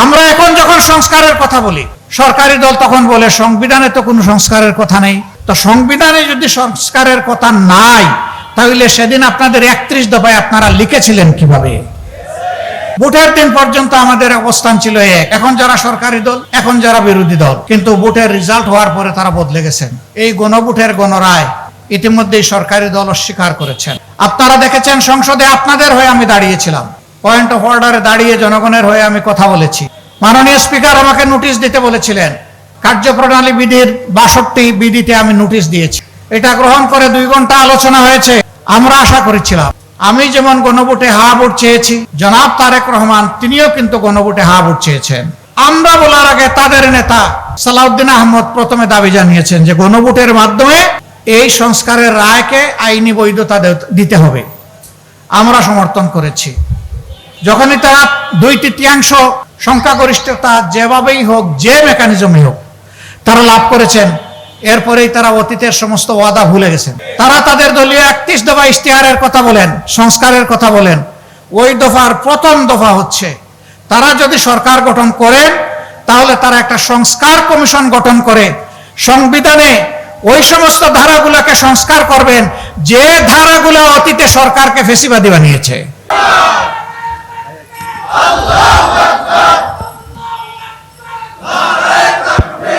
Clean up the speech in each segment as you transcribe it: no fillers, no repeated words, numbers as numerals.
আমরা এখন যখন সংস্কারের কথা বলি, সরকারি দল তখন বলে সংবিধানে তো কোনো সংস্কারের কথা নেই। তো সংবিধানে যদি সংস্কারের কথা নাই, তাহলে সেদিন আপনাদের 31 দফায় আপনারা লিখেছিলেন কিভাবে? ভোটের দিন পর্যন্ত আমাদের অবস্থান ছিল এক, এখন যারা সরকারি দল, এখন যারা বিরোধী দল, কিন্তু ভোটের রেজাল্ট হওয়ার পরে তারা বদলে গেছেন। এই গণভোটের গণরায় ইতিমধ্যেই সরকারি দল অস্বীকার করেছেন। আপনারা দেখেছেন সংসদে আপনাদের হয়ে আমি দাঁড়িয়েছিলাম, পয়েন্ট অফ অর্ডারে দাঁড়িয়ে জনগণের হয়ে আমি কথা বলেছি। মাননীয় স্পিকার আমাকে নোটিশ দিতে বলেছিলেন, কার্যপ্রণালী বিধির 62 বিধিতে আমি নোটিশ দিয়েছি। এটা গ্রহণ করে 2 ঘন্টা আলোচনা হয়েছে। আমরা আশা করেছিলাম, আমি যেমন গণভোটে হা ভোট চেয়েছি, জনাব তারেক রহমান তিনিও কিন্তু গণভোটে হা ভোট চেয়েছেন। আমরা বলার আগে তাদের নেতা সালাউদ্দিন আহমদ প্রথমে দাবি জানিয়েছেন যে গণভোটের মাধ্যমে এই সংস্কারের রায়কে আইনি বৈধতা দিতে হবে। আমরা সমর্থন করেছি। যখনই তারা 2/3 সংখ্যাগরিষ্ঠতা যেভাবেই হোক, যে মেকানিজমই হোক তারা লাভ করেছেন, এরপরেই তারা অতীতের সমস্ত ওয়াদা ভুলে গেছেন। তারা তাদের দলীয় 31 দফা ইশতেহারের কথা বলেন, সংস্কারের কথা বলেন। ওই দফার প্রথম দফা হচ্ছে, তারা যদি সরকার গঠন করেন তাহলে তারা একটা সংস্কার কমিশন গঠন করে সংবিধানে ওই সমস্ত ধারাগুলোকে সংস্কার করবেন যে ধারাগুলো অতীতে সরকারকে ফেসিবাদী বানিয়েছে।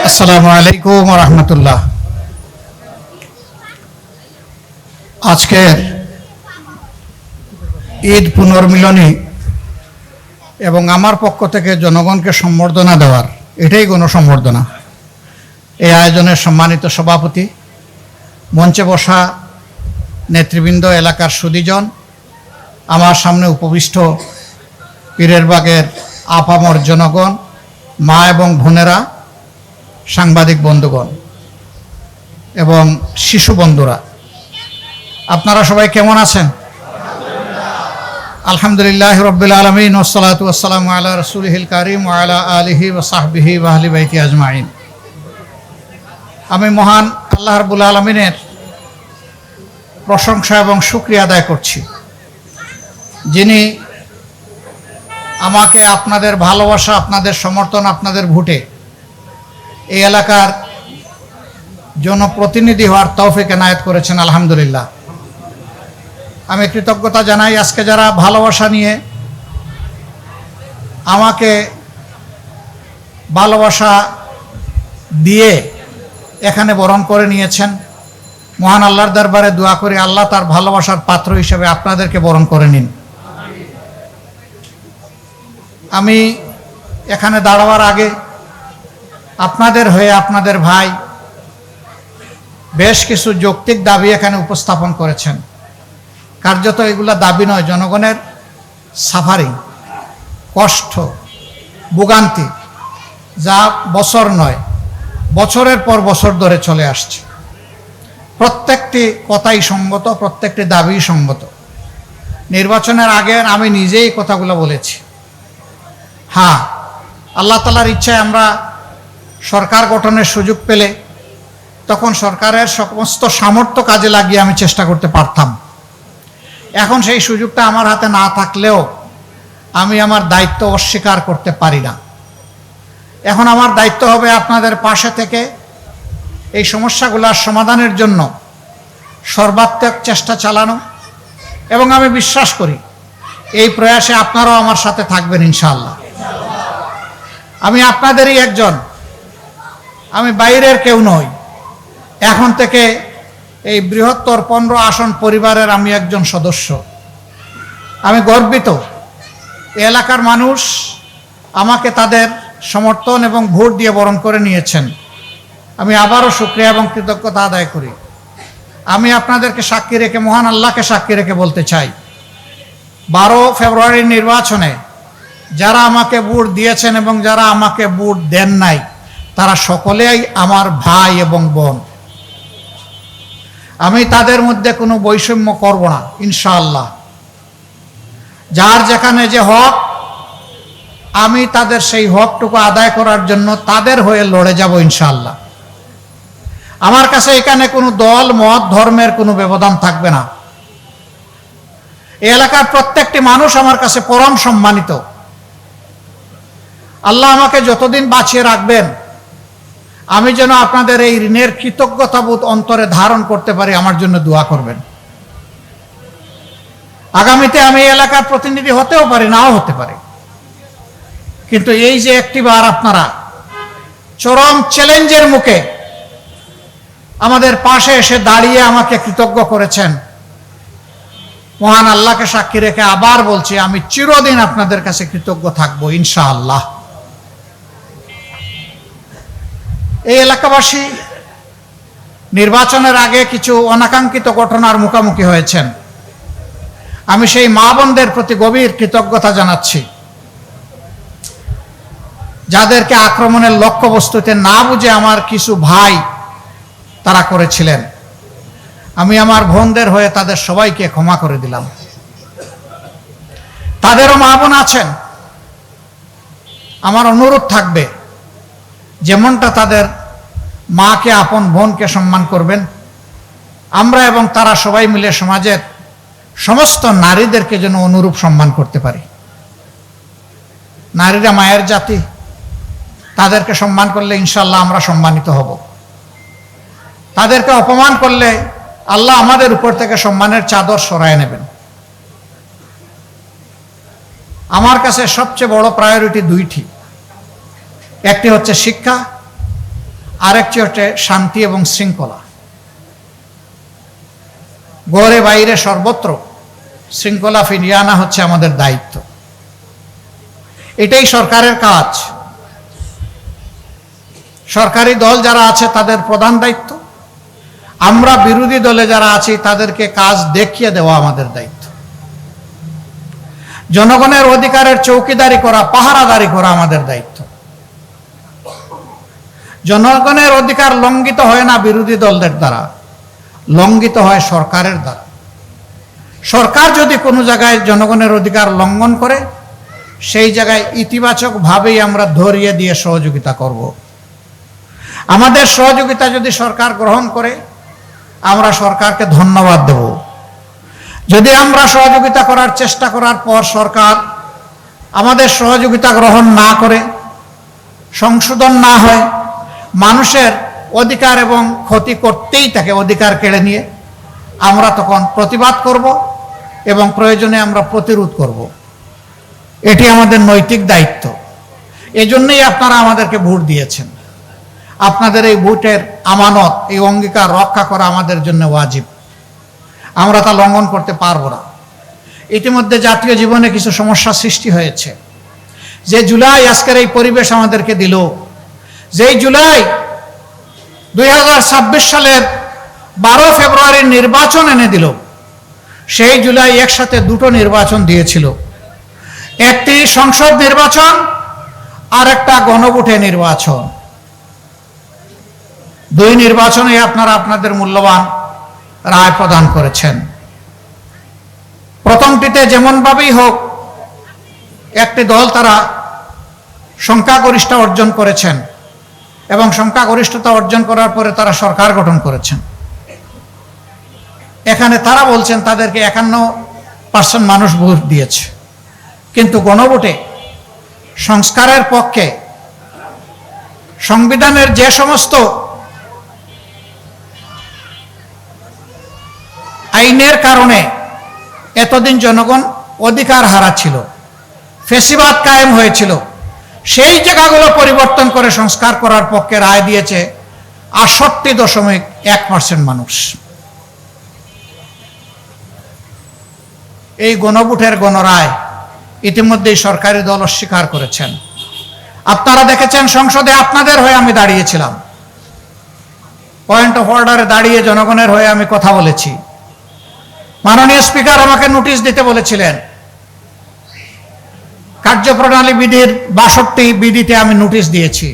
আসসালামু আলাইকুম ওয়া রাহমাতুল্লাহ। আজকের ঈদ পুনর্মিলনী এবং আমার পক্ষ থেকে জনগণকে সম্বর্ধনা দেওয়ার, এটাই গণসম্বর্ধনা। এই আয়োজনের সম্মানিত সভাপতি, মঞ্চে বসা নেতৃবৃন্দ, এলাকার সুধীজন, আমার সামনে উপবিষ্ট পীরেরবাগের আপামর জনগণ, মা এবং বোনেরা, সাংবাদিক বন্ধুগণ এবং শিশু বন্ধুরা, আপনারা সবাই কেমন আছেন? আলহামদুলিল্লাহ রাব্বিল আলামিন ওয়াসসালাতু ওয়াসসালামু আলা রাসূলিহিল কারীম ওয়া আলা আলিহি ওয়া সাহবিহি ওয়া আহলি বাইতি আজমাইন। আমি মহান আল্লাহ রাব্বুল আলামিনের প্রশংসা এবং শুকরিয়া আদায় করছি, যিনি আমাকে আপনাদের ভালোবাসা, আপনাদের সমর্থন, আপনাদের ভোটে এই এলাকার জনপ্রতিনিধি হওয়ার তৌফিক এনায়েত করেছেন। আলহামদুলিল্লাহ, আমি কৃতজ্ঞতা জানাই। আজকে যারা ভালোবাসা নিয়ে আমাকে ভালোবাসা দিয়ে এখানে বরণ করে নিয়েছেন, মহান আল্লাহর দরবারে দোয়া করি আল্লাহ তার ভালোবাসার পাত্র হিসেবে আপনাদেরকে বরণ করে নিন। আমি এখানে দাঁড়াবার আগে আপনাদের হয়ে আপনাদের ভাই বেশ কিছু যৌক্তিক দাবি এখানে উপস্থাপন করেছেন। কার্যত এগুলা দাবি নয়, জনগণের সাফারিং, কষ্ট, ভোগান্তি, যা বছর নয় বছরের পর বছর ধরে চলে আসছে। প্রত্যেকটি কথাই সঙ্গত, প্রত্যেকটি দাবি সঙ্গত। নির্বাচনের আগে আমি নিজেই কথাগুলো বলেছি। হ্যাঁ, আল্লাহ তাআলার ইচ্ছায় আমরা সরকার গঠনের সুযোগ পেলে তখন সরকারের সমস্ত সামর্থ্য কাজে লাগিয়ে আমি চেষ্টা করতে পারতাম। এখন সেই সুযোগটা আমার হাতে না থাকলেও আমি আমার দায়িত্ব অস্বীকার করতে পারি না। এখন আমার দায়িত্ব হবে আপনাদের পাশে থেকে এই সমস্যাগুলোর সমাধানের জন্য সর্বাত্মক চেষ্টা চালানো, এবং আমি বিশ্বাস করি এই প্রয়াসে আপনারাও আমার সাথে থাকবেন ইনশাআল্লাহ। আমি আপনাদেরই একজন, আমি বাইরের কেউ নই। এখন থেকে এই বৃহত্তর 15 আসন পরিবারের আমি একজন সদস্য। আমি গর্বিত এলাকার মানুষ আমাকে তাদের সমর্থন এবং ভোট দিয়ে বরণ করে নিয়েছেন। আমি আবারও শুকরিয়া এবং কৃতজ্ঞতা আদায় করি। আমি আপনাদেরকে সাক্ষী রেখে, মহান আল্লাহকে সাক্ষী রেখে বলতে চাই, 12 ফেব্রুয়ারির নির্বাচনে যারা আমাকে ভোট দিয়েছেন এবং যারা আমাকে ভোট দেন নাই, তারা সকলেই আমার ভাই এবং বোন। আমি তাদের মধ্যে কোনো বৈষম্য করব না ইনশাআল্লাহ। যার যেখানে যে হক, আমি তাদের সেই হকটুকু আদায় করার জন্য তাদের হয়ে লড়ে যাব ইনশাআল্লাহ। আমার কাছে এখানে কোনো দল, মত, ধর্মের কোনো ব্যবধান থাকবে না। এই এলাকার প্রত্যেকটি মানুষ আমার কাছে পরম সম্মানিত। আল্লাহ আমাকে যতদিন বাঁচিয়ে রাখবেন আমি যেন আপনাদের এই ঋণের কৃতজ্ঞতাবোধ অন্তরে ধারণ করতে পারি, আমার জন্য দোয়া করবেন। আগামীতে আমি এই এলাকার প্রতিনিধি হতেও পারি, নাও হতে পারি, কিন্তু এই যে একটিবার আপনারা চরম চ্যালেঞ্জের মুখে আমাদের পাশে এসে দাঁড়িয়ে আমাকে কৃতজ্ঞ করেছেন, মহান আল্লাহকে সাক্ষী রেখে আবার বলছি আমি চিরদিন আপনাদের কাছে কৃতজ্ঞ থাকবো ইনশাআল্লাহ। এই এলাকাবাসী নির্বাচনের আগে কিছু অনাকাঙ্ক্ষিত ঘটনার মুখোমুখি হয়েছেন। আমি সেই মা বোনদের প্রতি গভীর কৃতজ্ঞতা জানাচ্ছি, যাদেরকে আক্রমণের লক্ষ্যবস্তুতে না বুঝে আমার কিছু ভাই তারা করেছিলেন। আমি আমার বোনদের হয়ে তাদের সবাইকে ক্ষমা করে দিলাম। তাদেরও মা বোন আছেন, আমার অনুরোধ থাকবে যেমনটা তাদের মাকে আপন বোনকে সম্মান করবেন, আমরা এবং তারা সবাই মিলে সমাজের সমস্ত নারীদেরকে যেন অনুরূপ সম্মান করতে পারি। নারীরা মায়ের জাতি, তাদেরকে সম্মান করলে ইনশাল্লাহ আমরা সম্মানিত হব। তাদেরকে অপমান করলে আল্লাহ আমাদের উপর থেকে সম্মানের চাদর সরায় নেবেন। আমার কাছে সবচেয়ে বড় প্রায়োরিটি দুইটি, একটি হচ্ছে শিক্ষা, আরেকটি হচ্ছে শান্তি এবং শৃঙ্খলা। ঘরে বাইরে সর্বত্র শৃঙ্খলা ফিরিয়ে আনা হচ্ছে আমাদের দায়িত্ব। এটাই সরকারের কাজ। সরকারি দল যারা আছে তাদের প্রধান দায়িত্ব, আমরা বিরোধী দলে যারা আছি তাদেরকে কাজ দেখিয়ে দেওয়া আমাদের দায়িত্ব। জনগণের অধিকারের চৌকিদারি করা, পাহারাদারি করা আমাদের দায়িত্ব। জনগণের অধিকার লঙ্ঘিত হয় না বিরোধী দলদের দ্বারা, লঙ্ঘিত হয় সরকারের দ্বারা। সরকার যদি কোনো জায়গায় জনগণের অধিকার লঙ্ঘন করে, সেই জায়গায় ইতিবাচকভাবেই আমরা ধরিয়ে দিয়ে সহযোগিতা করব। আমাদের সহযোগিতা যদি সরকার গ্রহণ করে, আমরা সরকারকে ধন্যবাদ দেব। যদি আমরা সহযোগিতা করার চেষ্টা করার পর সরকার আমাদের সহযোগিতা গ্রহণ না করে, সংশোধন না হয়, মানুষের অধিকার এবং ক্ষতি করতেই থাকে অধিকার কেড়ে নিয়ে, আমরা তখন প্রতিবাদ করব এবং প্রয়োজনে আমরা প্রতিরোধ করব। এটি আমাদের নৈতিক দায়িত্ব। এজন্যই আপনারা আমাদেরকে ভোট দিয়েছেন। আপনাদের এই ভোটের আমানত, এই অঙ্গীকার রক্ষা করা আমাদের জন্য ওয়াজিব। আমরা তা লঙ্ঘন করতে পারবো না। ইতিমধ্যে জাতীয় জীবনে কিছু সমস্যা সৃষ্টি হয়েছে। যে জুলাই আজকের এই পরিবেশ আমাদেরকে দিল, যেই জুলাই 2026 সালের 12 ফেব্রুয়ারির নির্বাচন এনে দিল, সেই জুলাই একসাথে দুটো নির্বাচন দিয়েছিল। একটি সংসদ নির্বাচন আর একটা গণভোটে নির্বাচন। দুই নির্বাচনে আপনারা আপনাদের মূল্যবান রায় প্রদান করেছেন। প্রথমটিতে যেমনভাবেই হোক একটি দল তারা সংখ্যাগরিষ্ঠতা অর্জন করেছেন এবং সংখ্যাগরিষ্ঠতা অর্জন করার পরে তারা সরকার গঠন করেছেন। এখানে তারা বলছেন তাদেরকে 51% মানুষ ভোট দিয়েছে, কিন্তু গণভোটে সংস্কারের পক্ষে সংবিধানের যে সমস্ত আইনের কারণে এতদিন জনগণ অধিকার হারাচ্ছিল, ফ্যাসিবাদ কায়েম হয়েছিল, সেই জায়গাগুলো পরিবর্তন করে সংস্কার করার পক্ষে রায় দিয়েছে 68.1% মানুষ। এই গণভোটের গণরায় ইতিমধ্যেই সরকারি দল অস্বীকার করেছেন। আপনারা দেখেছেন সংসদে আপনাদের হয়ে আমি দাঁড়িয়েছিলাম, পয়েন্ট অফ অর্ডারে দাঁড়িয়ে জনগণের হয়ে আমি কথা বলেছি। মাননীয় স্পিকার আমাকে নোটিশ দিতে বলেছিলেন। কার্যপ্রণালী বিধির 62 বিধিতে আমি নোটিশ দিয়েছি।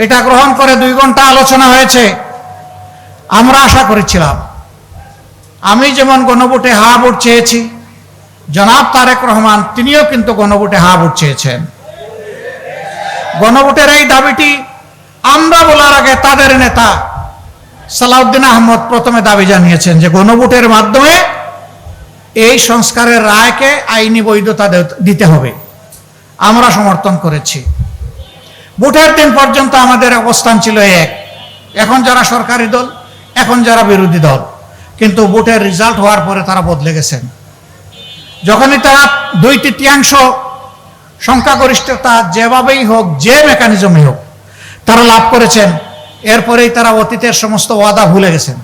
এটা গ্রহণ করে 2 ঘন্টা আলোচনা হয়েছে। আমরা আশা করেছিলাম, আমি যেমন গণভোটে হা ভোট চেয়েছি, জনাব তারেক রহমান তিনিও কিন্তু গণভোটে হা ভোট চেয়েছেন। গণভোটের এই দাবিটি আমরা বলার আগে তাদের নেতা সালাউদ্দিন আহমদ প্রথমে দাবি জানিয়েছেন যে গণভোটের মাধ্যমে এই সংস্কারের রায়কে আইনি বৈধতা দিতে হবে। আমরা সমর্থন করেছি। ভোটের দিন পর্যন্ত আমাদের অবস্থান ছিল এক, এখন যারা সরকারি দল, এখন যারা বিরোধী দল, কিন্তু ভোটের রেজাল্ট হওয়ার পরে তারা বদলে গেছেন। যখনই তারা 2/3 সংখ্যাগরিষ্ঠতা যেভাবেই হোক, যে মেকানিজমই হোক তারা লাভ করেছেন, এরপরেই তারা অতীতের সমস্ত ওয়াদা ভুলে গেছেন।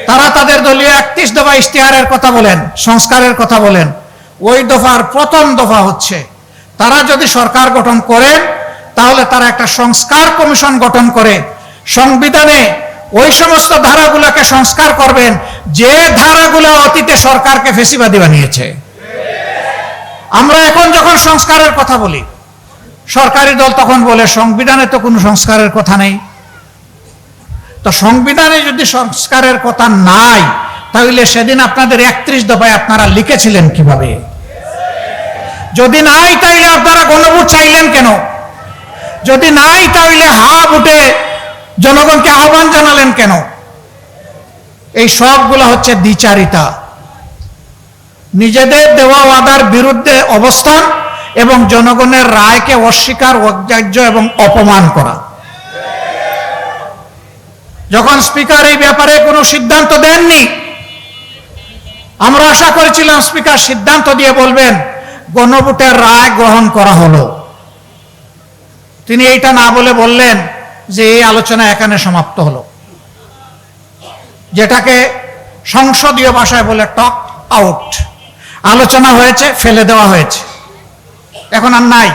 তারা তাদের দলীয় 31 দফা ইশতেহারের কথা বলেন, সংস্কারের কথা বলেন। ওই দফার প্রথম দফা হচ্ছে তারা যদি সরকার গঠন করেন তাহলে তারা একটা সংস্কার কমিশন গঠন করে সংবিধানে ওই সমস্ত ধারাগুলোকে সংস্কার করবেন যে ধারাগুলো অতীতে সরকারকে ফেসিবাদী বানিয়েছে। আমরা এখন যখন সংস্কারের কথা বলি, সরকারি দল তখন বলে সংবিধানে তো কোনো সংস্কারের কথা নেই। তো সংবিধানে যদি সংস্কারের কথা নাই, তাহলে সেদিন আপনাদের 31 দফায় আপনারা লিখেছিলেন কিভাবে? যদি নাই তাইলে আপনারা গণভোট চাইলেন কেন? যদি নাই তাহলে হা ভোটে জনগণকে আহ্বান জানালেন কেন? এই সবগুলো হচ্ছে দ্বিচারিতা, নিজেদের দেওয়া ওয়াদার বিরুদ্ধে অবস্থান এবং জনগণের রায়কে অস্বীকার, অগ্রাহ্য এবং অপমান করা। যখন স্পিকার এই ব্যাপারে কোনো সিদ্ধান্ত দেননি, আমরা আশা করেছিলাম স্পিকার সিদ্ধান্ত দিয়ে বলবেন গণভোটের রায় গ্রহণ করা হলো। তিনি এইটা না বলে বললেন যে এই আলোচনা এখানে সমাপ্ত হলো, যেটাকে সংসদীয় ভাষায় বলে টক আউট। আলোচনা হয়েছে, ফেলে দেওয়া হয়েছে, এখন আর নাই।